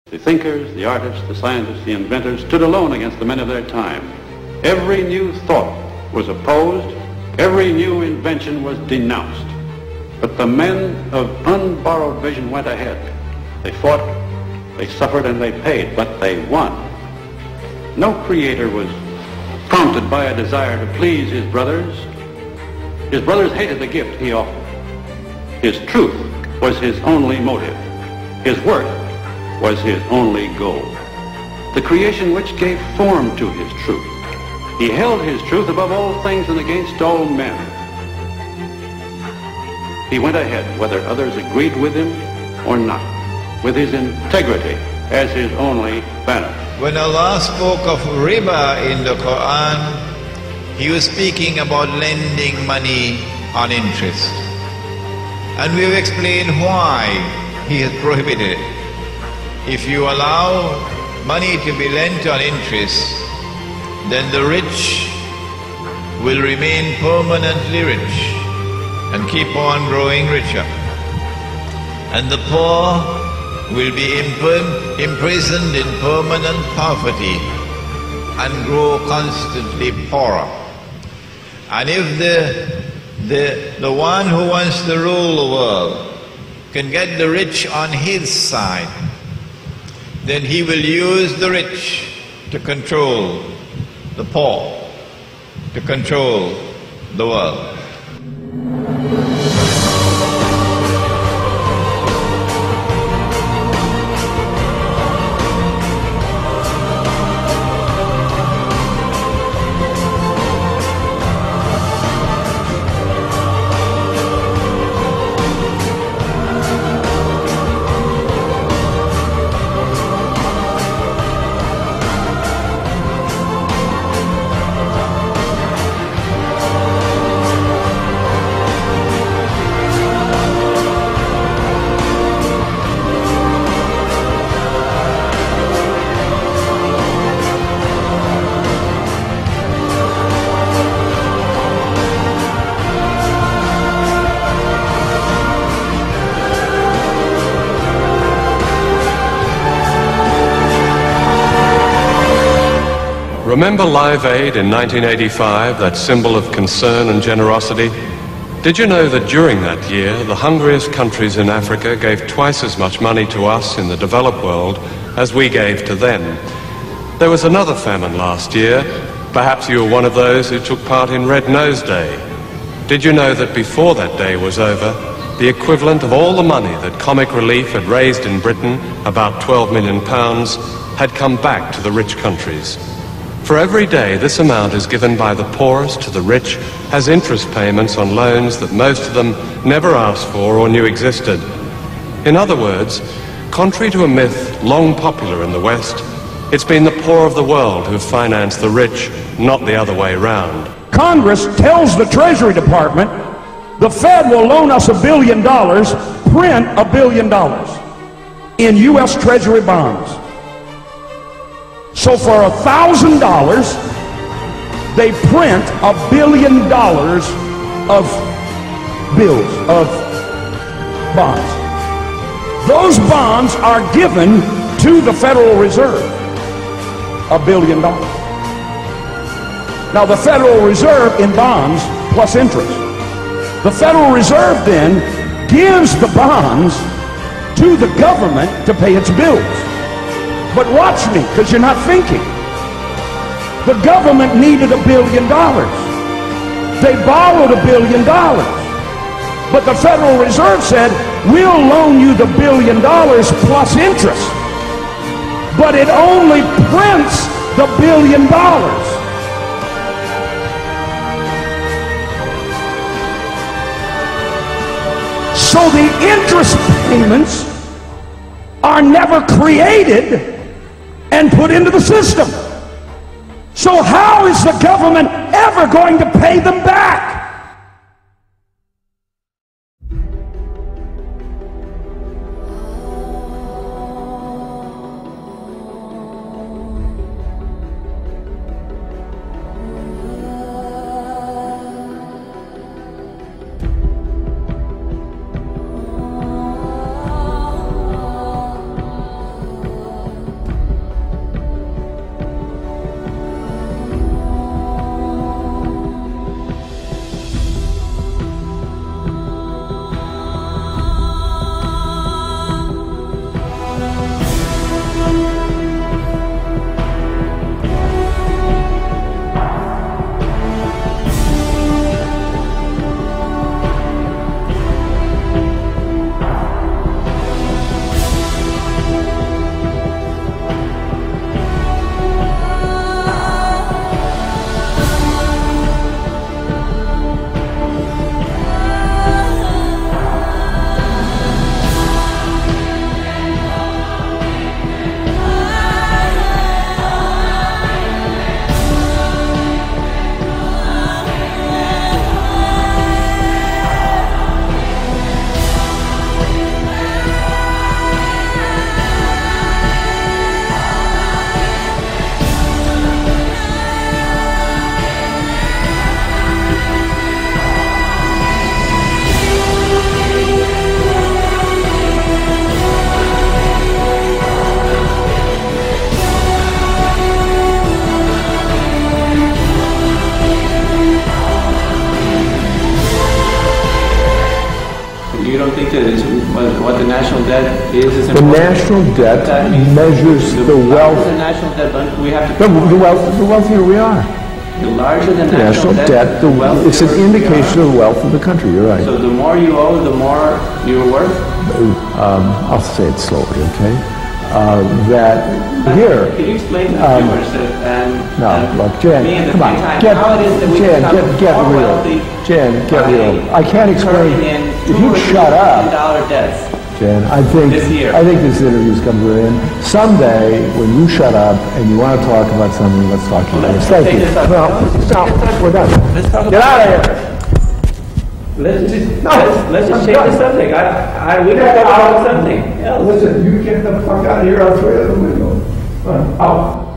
The thinkers, the artists, the scientists, the inventors stood alone against the men of their time. Every new thought was opposed, every new invention was denounced. But the men of unborrowed vision went ahead. They fought, they suffered, and they paid, but they won. No creator was prompted by a desire to please his brothers. His brothers hated the gift he offered. His truth was his only motive. His work was his only goal. The creation which gave form to his truth. He held his truth above all things and against all men. He went ahead, whether others agreed with him or not, with his integrity as his only banner. When Allah spoke of riba in the Quran, He was speaking about lending money on interest. And we've explained why He has prohibited it. If you allow money to be lent on interest, then the rich will remain permanently rich and keep on growing richer. And the poor will be imprisoned in permanent poverty and grow constantly poorer. And if the one who wants to rule the world can get the rich on his side, then he will use the rich to control the poor, to control the world. Remember Live Aid in 1985, that symbol of concern and generosity? Did you know that during that year, the hungriest countries in Africa gave twice as much money to us in the developed world as we gave to them? There was another famine last year. Perhaps you were one of those who took part in Red Nose Day. Did you know that before that day was over, the equivalent of all the money that Comic Relief had raised in Britain, about £12 million, had come back to the rich countries? For every day this amount is given by the poorest to the rich as interest payments on loans that most of them never asked for or knew existed. In other words, contrary to a myth long popular in the West, it's been the poor of the world who've financed the rich, not the other way round. Congress tells the Treasury Department the Fed will loan us $1 billion, print $1 billion in U.S. Treasury bonds. So for $1,000, they print $1 billion of bills, of bonds. Those bonds are given to the Federal Reserve, $1 billion. Now the Federal Reserve in bonds plus interest. The Federal Reserve then gives the bonds to the government to pay its bills. But watch me, because you're not thinking. The government needed $1 billion. They borrowed $1 billion. But the Federal Reserve said, we'll loan you the $1 billion plus interest. But it only prints the $1 billion. So the interest payments are never created and put into the system. So how is the government ever going to pay them back? You don't think that it's, what the national debt is The national debt measures the wealth. The national debt, we have to. The wealthier we are. The larger the National debt, it's an indication of the wealth of the country. You're right. So the more you owe, the more you're worth? I'll say it slowly, okay? That here... Can you explain to the viewers look, Jan, come on, get real. Jan, get real. I can't explain... If you shut up... Jan, I think this interview's come to an end. Someday, when you shut up and you want to talk about something, let's talk about it. Thank you. No, we're done. Get out of here. Let's just change the subject. We don't talk about something else. Listen, you get the fuck out of here. I'll throw you out the window. Out.